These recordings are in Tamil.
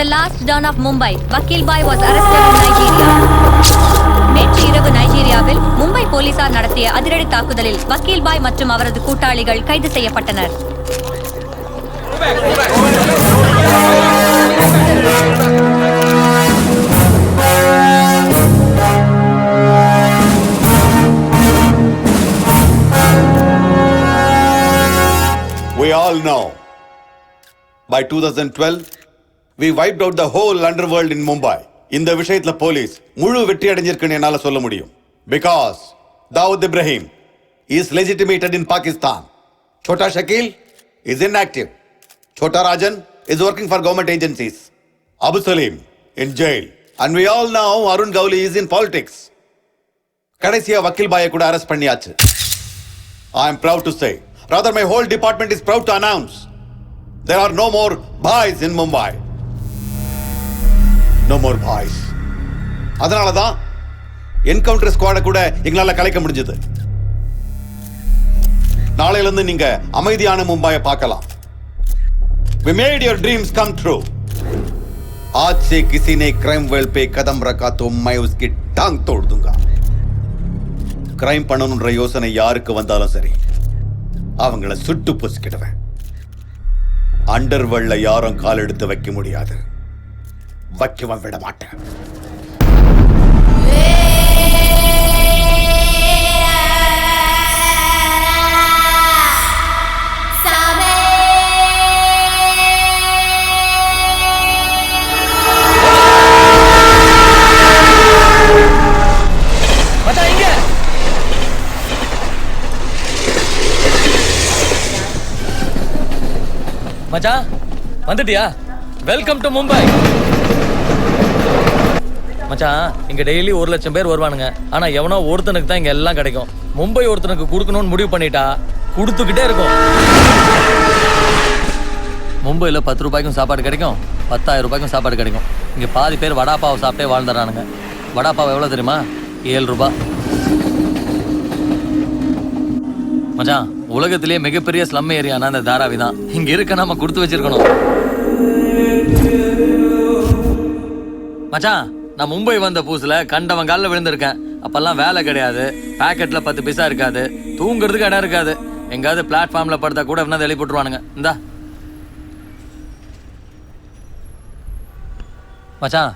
The last Don of Mumbai, Vakil Bhai was arrested in Nigeria. நேற்று இரவு நைஜீரியாவில் மும்பை போலீசார் நடத்திய அதிரடி தாக்குதலில் வக்கீல் பாய் மற்றும் அவரது கூட்டாளிகள் கைது செய்யப்பட்டனர். We all know, by 2012, we wiped out the whole underworld in Mumbai. இந்த விஷயத்துல போலீஸ் முழு வெற்றி அடைஞ்சிருக்குன்னு என்னால சொல்ல முடியும். Because Dawood Ibrahim is legitimated in Pakistan. Chota Shakil is inactive. Chota Rajan is working for government agencies. Abu Salim in jail. And we all know Arun Gowli is in politics. கடைசியா வக்கீல் பாயை கூட அரெஸ்ட் பண்ணியாச்சு. I am proud to say, rather my whole department is proud to announce, there are no more bhais in Mumbai. No more bhais. அதனாலதான் என்கவுண்டர் ஸ்குவாட கூட எங்களால கலைக்க முடிஞ்சது. நாளையில இருந்து நீங்க அமைதியான மும்பையை பார்க்கலாம். We made your dreams come true. आज से किसी ने क्राइम वेल पे कदम रखा तो मैं उसकी टांग तोड़ दूंगा. கிரைம் பண்ணணும்ன்ற யோசனை யாருக்கு வந்தாலும் சரி, அவங்கள சுட்டு பொசுக்கிடுவேன். அண்டர்வெல்ல யாரும் கால் எடுத்து வைக்க முடியாது. வைக்கவும் விட மாட்டேன். மச்சான் வந்துட்டியா? Welcome to Mumbai. மச்சான், இங்க டெய்லி 1 லட்சம் பேர் வருவானுங்க. ஆனா எவனோ ஒருத்தனுக்கு தான் இங்க எல்லாம் கிடைக்கும். மும்பை ஒருத்தனுக்கு கொடுக்கணும்னு முடிவு பண்ணிட்டா கொடுத்துக்கிட்டே இருக்கும். மும்பையில் 10 ரூபாய்க்கும் சாப்பாடு கிடைக்கும், 10,000 ரூபாய்க்கும் சாப்பாடு கிடைக்கும். இங்க பாதி பேர் வடாப்பாவை சாப்பிட்டே வாழ்ந்துறானுங்க. வடாப்பாவை எவ்வளோ தெரியுமா? 7 ரூபாய். மச்சான், உலகத்திலேயே மிகப்பெரிய ஸ்லம் ஏரியானா அந்த தாராவி தான். இங்க இருக்க நாம கொடுத்து வச்சிருக்கணும். மச்சான், நான் மும்பை வந்த புதுசுல கண்டவன் காலில் விழுந்திருக்கேன். அப்பெல்லாம் வேலை கிடையாது, பாக்கெட்ல 10 பைசா இருக்காது, தூங்குறதுக்கு இடம் இருக்காது. எங்காவது பிளாட்ஃபார்ம்ல படுத்தா கூட என்ன வெளியே போட்டுருவானுங்க. இந்தா மச்சான்,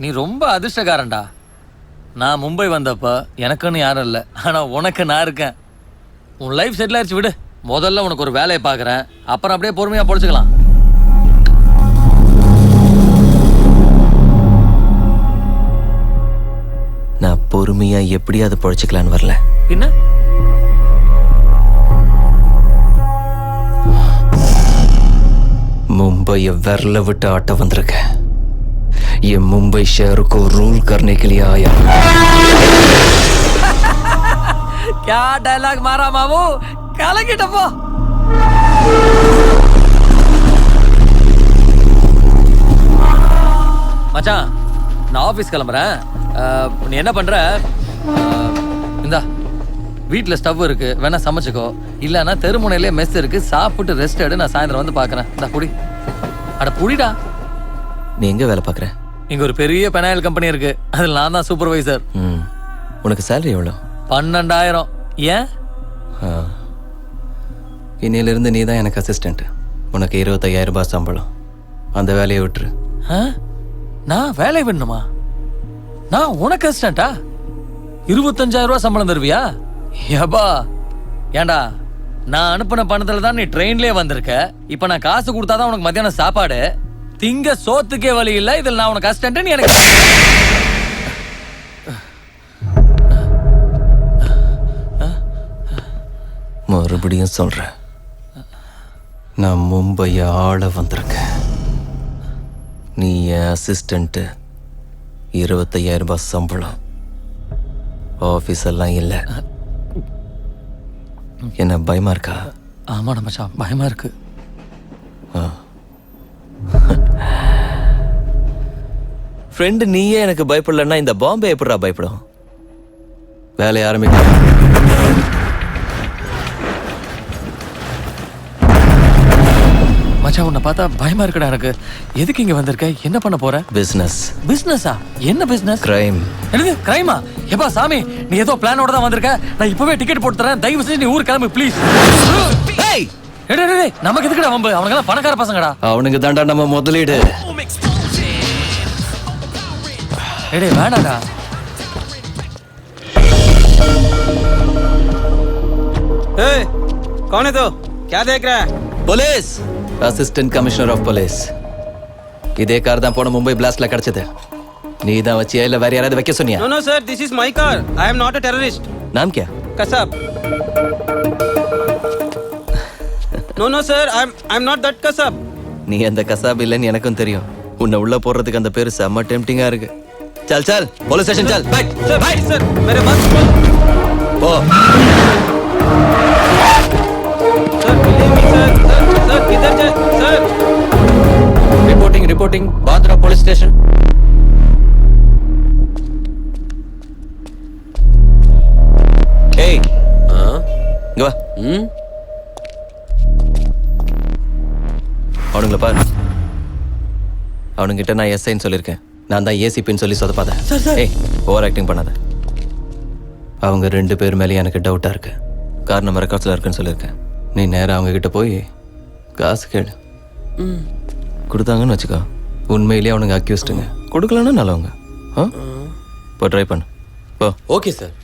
நீ ரொம்ப அதிர்ஷ்டக்காரன்டா. நான் மும்பை வந்தப்ப எனக்குன்னு யாரும் இல்லை, ஆனா உனக்கு நான் இருக்கேன். உன் லைஃப் செட்டில் ஆயிடுச்சு, விடு. முதல்ல உனக்கு ஒரு வேலையை பார்க்குறேன், அப்புறம் அப்படியே பொறுமையாக பொழைச்சிக்கலாம். நான் பொறுமையா எப்படியாவது பொழைச்சிக்கலான்னு வரல. பின்ன मुंबई विरल विट आटा वंदरक है. ये मुंबई शहर को रूल करने के लिए आया. क्या डायलॉग मारा मामू, काले की टप्पो. மச்சான், நான் ஆஃபீஸ் கிளம்புறேன். நீ என்ன பண்ற? இந்தா வீட்டில் ஸ்டவ் இருக்கு, வேணா சமைச்சுக்கோ. இல்லைன்னா தெருமுனையிலே மெஸ் இருக்கு, சாப்பிட்டு ரெஸ்ட் எடு. நான் சாயந்தரம் வந்து பார்க்குறேன். இந்த புடி. அட புடிடா. நீ எங்கே வேலை பார்க்குற? இங்கே ஒரு பெரிய பெனாயில் கம்பெனி இருக்கு, அதில் நான் தான் சூப்பர்வைசர். உனக்கு சேலரி எவ்வளோ? 12,000. ஏன்? இன்னையிலிருந்து நீ தான் எனக்கு அசிஸ்டண்ட். உனக்கு 25,000 ரூபாய் சம்பளம். அந்த வேலையை விட்டுரு. நான் வேலையை விடணுமா? நான் உனக்கு அசிஸ்டண்டா? 25,000 ரூபாய் சம்பளம் தருவியா? ஏபா, ஏண்டா நான் அனுப்பின பணத்துல தான் நீ ட்ரெயின்லயே வந்திருக்க. இப்ப நான் காசு கொடுத்தாதான் உனக்கு மத்தியானம் சாப்பாடு. திங்க சோத்துக்கே வழி இல்லை, இதில் நான் உனக்கு அசிஸ்டன்ட். நீ எனக்கு மறுபடியும் சொல்றேன், நான் மும்பையை ஆள வந்திருக்கேன். நீ என் அசிஸ்டன்ட்டு, 25,000 ரூபாய் சம்பளம், ஆஃபீஸ் எல்லாம் இல்லை. என்ன பயமா இருக்கா? ஆமாடா மச்சான், பயமா இருக்கு. ஃப்ரெண்டு நீயே எனக்கு பயப்படலன்னா இந்த பாம்பே எப்படா பயப்படும்? வேலையை ஆரம்பிக்க. மச்சான் உன்னை பார்த்தா பயமா இருக்குடா எனக்கு. எதுக்கு இங்க வந்திருக்க? என்ன பண்ண போற? பிசினஸ். பிசினஸா? என்ன பிசினஸ்? கிரைம். என்னது கிரைமா? எப்பா சாமி, நீ ஏதோ பிளானோட தான் வந்திருக்க. நான் இப்பவே டிக்கெட் போட்டு தரேன், தயவு செஞ்சு நீ ஊர் கிளம்பு ப்ளீஸ். ஏய் டேய் நமக்கு எதுக்குடா வம்பு? அவனுங்க பணக்கார பசங்கடா. அவனுக்கு தாண்டா நம்ம முதலீடு. டேய் வேணாடா. ए, कौन है तो? क्या देख रहा है? Police. Assistant commissioner of police. இதே கார் தான் போன மும்பை பிளாஸ்ட்ல கிடைச்சது. நீ தான் வச்சியா இல்ல வேற யாராவது வைக்க சொன்னியா? No, no, sir. This is my car. I am not a terrorist. नाम क्या? Kasab. No, no, sir. I'm not that Kasab. நீ அந்த கசாப் இல்லைன்னு எனக்கும் தெரியும். உன்னை உள்ள போடுறதுக்கு அந்த பேரு செம்ம டெம்டிங்கா இருக்கு. चल चल पुलिस स्टेशन चल. बैठ Sir, please, sir. मेरे बात सुनो. ओ Sir, believe me, sir. Sir, किधर जाए? Sir. Reporting Bandra police station. ஏய் இங்க வா. அவனுங்கள பாரு. அவனுங்கிட்ட நான் எஸ்ஐன்னு சொல்லியிருக்கேன். நான் தான் ஏசிபின்னு சொல்லி சொதப்பாத. ஏய் ஓவர் ஆக்டிங் பண்ணாத. அவங்க 2 பேர் மேலே எனக்கு டவுட்டாக இருக்கு. காரணம் ரெக்கார்ட்ஸில் இருக்குன்னு சொல்லியிருக்கேன். நீ நேராக அவங்க கிட்ட போய் காசு கேடு. கொடுத்தாங்கன்னு வச்சுக்கோ, உண்மையிலேயே அவனுங்க அக்யூஸ்டுங்க. கொடுக்கலன்னா நல்லவங்க. இப்போ ட்ரை பண்ணு. போ. Okay sir.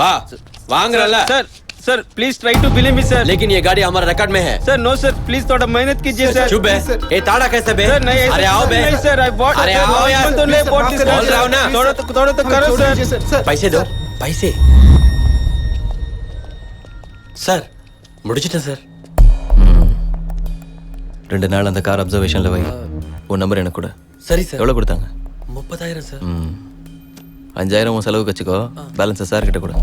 वाह वांगरला Sir, please try to believe me, sir. लेकिन ये गाड़ी हमारा रिकॉर्ड में है. Sir, no, sir. Please थोड़ा मेहनत कीजिए, sir. चुप है. ये ताड़ा कैसे बे? Sir, नहीं. अरे आओ बे. नहीं, sir. I bought. अरे आओ यार. तो नहीं bought this. बोल रहा हूँ ना. थोड़ा तो करो, sir. पैसे दो. पैसे. சார் முடிச்சிட்டேன் சார். 2 நாள் அந்த கார் அப்சர்வேஷன்ல வை. உன் நம்பர் எனக்கு கொடு. சரி சார். எவ்வளவு கொடுத்தாங்க? 30,000 சார். 5,000 உன் செலவுக்கு வச்சுக்கோ. பேலன்ஸ் சார் கிட்ட கொடு.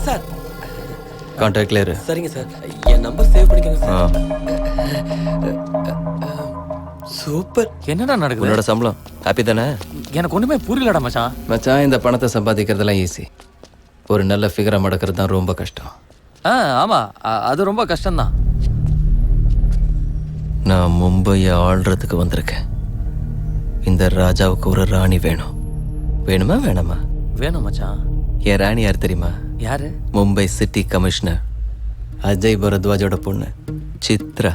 சார் கான்டாக்ட்ல இரு. சரிங்க சார். என் நம்பர் சேவ் பண்ணிக்கோங்க சார். சூப்பர். என்னடா நடக்குது? உன்னோட சம்பளம் ஹாப்பி தானே? எனக்கு ஒண்ணுமே புரியலடா மச்சான். மச்சான், இந்த பணத்தை சம்பாதிக்கிறதெல்லாம் ஈஸி. ஒரு நல்ல ஃபிகரை மடக்கிறது தான் ரொம்ப கஷ்டம். ஆமா அது ரொம்ப கஷ்டம்தான். நான் மும்பையை ஆள்றதுக்கு வந்திருக்கேன். இந்த ராஜாவுக்கு ஒரு ராணி வேணும். வேணுமா வேணாமா? வேணும் மச்சான். என் ராணி யார் தெரியுமா? யாரு? மும்பை சிட்டி கமிஷனர் அஜய் பரத்வாஜோட பொண்ணு சித்ரா.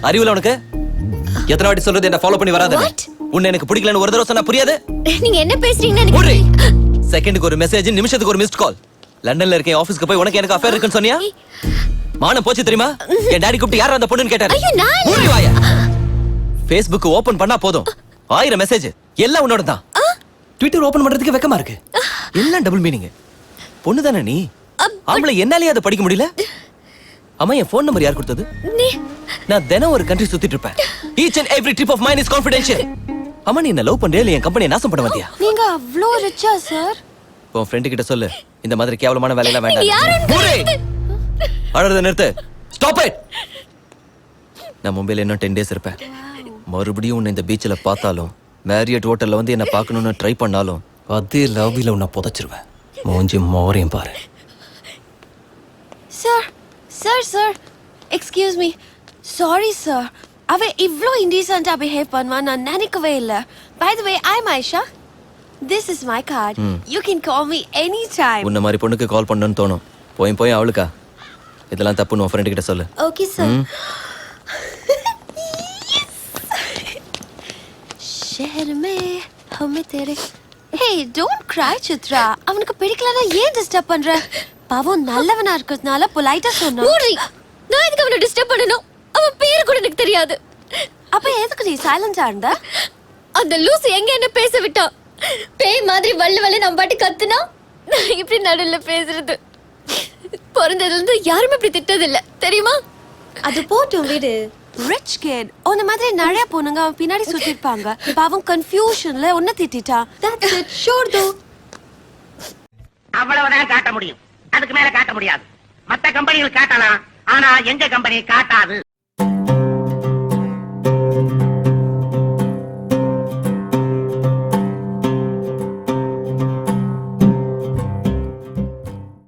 அறிவுல உனக்கு? எத்தனை வாட்டி சொல்றது என்ன ஃபாலோ பண்ணி வராத? உன்னை எனக்கு பிடிக்கலன்னு ஒரு தடவை சொன்னா புரியாது? நீங்க என்ன பேசுறீங்கன்னு எனக்கு செகண்டுக்கு ஒரு மெசேஜ், நிமிஷத்துக்கு ஒரு மிஸ்ட் கால். லண்டன்ல இருக்க ஆபீஸ்க்கு போய் உனக்கு எனக்கு அஃபேர் இருக்குன்னு சொன்னியா? மானம் போச்சு தெரியுமா? என் டாடி கூப்பிட்டு யாரா அந்த பொண்ணுன்னு கேட்டாரு. மூடி வாயா. Facebook ஓபன் பண்ணா போதும் 1000 மெசேஜ். எல்லாம் உன்னோட தான். ட்விட்டர் ஓபன் பண்றதுக்கு வெக்கமா இருக்கு. எல்லாம் டபுள் மீனிங். பொண்ணு தானே நீ? ஆம்பளை என்னாலயே அதை படிக்க முடியல? அம்மா, என் ஃபோன் நம்பர் யார் கொடுத்தது? நான் தினம் ஒரு கண்ட்ரி சுத்திட்டு இருப்பேன். Each and every trip of mine is confidential. அம்மா, நீ என்ன லவ் பண்றியா இல்ல என் கம்பெனியை நாசம் பண்ண வந்தியா? நீங்க அவ்ளோ ரிச்சா சார்? உன் ஃப்ரெண்ட் கிட்ட சொல்லு, இந்த மாதிரி கேவலமான வேலையெல்லாம் வேண்டாம். அழறத நிறுத்து. Stop it. நான் மும்பைல இன்னும் 10 days இருப்பேன். மறுபடியும் உன்னை இந்த பீச்சில் பார்த்தாலும், மேரியட் ஹோட்டல்ல வந்து என்ன பார்க்கணும்னு ட்ரை பண்ணாலும், அதே லாபியில் உன்னை புதைச்சிருவேன். மூஞ்சி மோரையும் பாரு. Sir excuse me. Sorry sir, அவ இவ்ளோ இன்டீசென்ட்டா பிஹேவ் பண்ணுவா நான் நினைக்கவே இல்ல. By the way, I am Ayesha. This is my card. You can call me any time. உன்ன மாதிரி பொண்ணுக்கு கால் பண்ணணும்னு தோணும். போய் அவளுக்கா? இதெல்லாம் தப்புன்னு உன் ஃப்ரெண்ட் கிட்ட சொல்லு. Okay sir. ஷஹர் மே ஹமே தேரே. Hey, don't cry Chitra. அவனுக்கு பிடிக்கலனா ஏன் டிஸ்டர்ப் பண்ற? பாவம் நல்லவனா இருக்கிறதுனால பொலைட்டா சொன்னா. மூடி. நான் எதுக்கு அவனை டிஸ்டர்ப் பண்ணனும்? அவன் பேரு கூட எனக்கு தெரியாது. அப்ப எதுக்கு நீ சைலண்டா இருந்த? அந்த லூசு எங்க என்ன பேச விட்டா? பேய் மாதிரி வள்ள வள்ள நம்ம பாட்டு கத்துனா நான் இப்படி நடுவுல பேசுறது. பிறந்ததுல இருந்து யாருமே இப்படி திட்டது இல்ல தெரியுமா? அது போட்டும் வீடு. ரிச் கிட் உன்ன மாதிரி நிறைய பொண்ணுங்க அவன் பின்னாடி சுத்தி இருப்பாங்க. இப்ப அவன் கன்ஃபியூஷன்ல உன்ன திட்டிட்டான். That's it. Sure though. அவ்வளவுதான் காட்ட முடியும், அதுக்கு மேல காட்ட முடியாது. மத்த கம்பெனிகள் காட்டலாம், ஆனா எங்க கம்பெனி காட்டாது.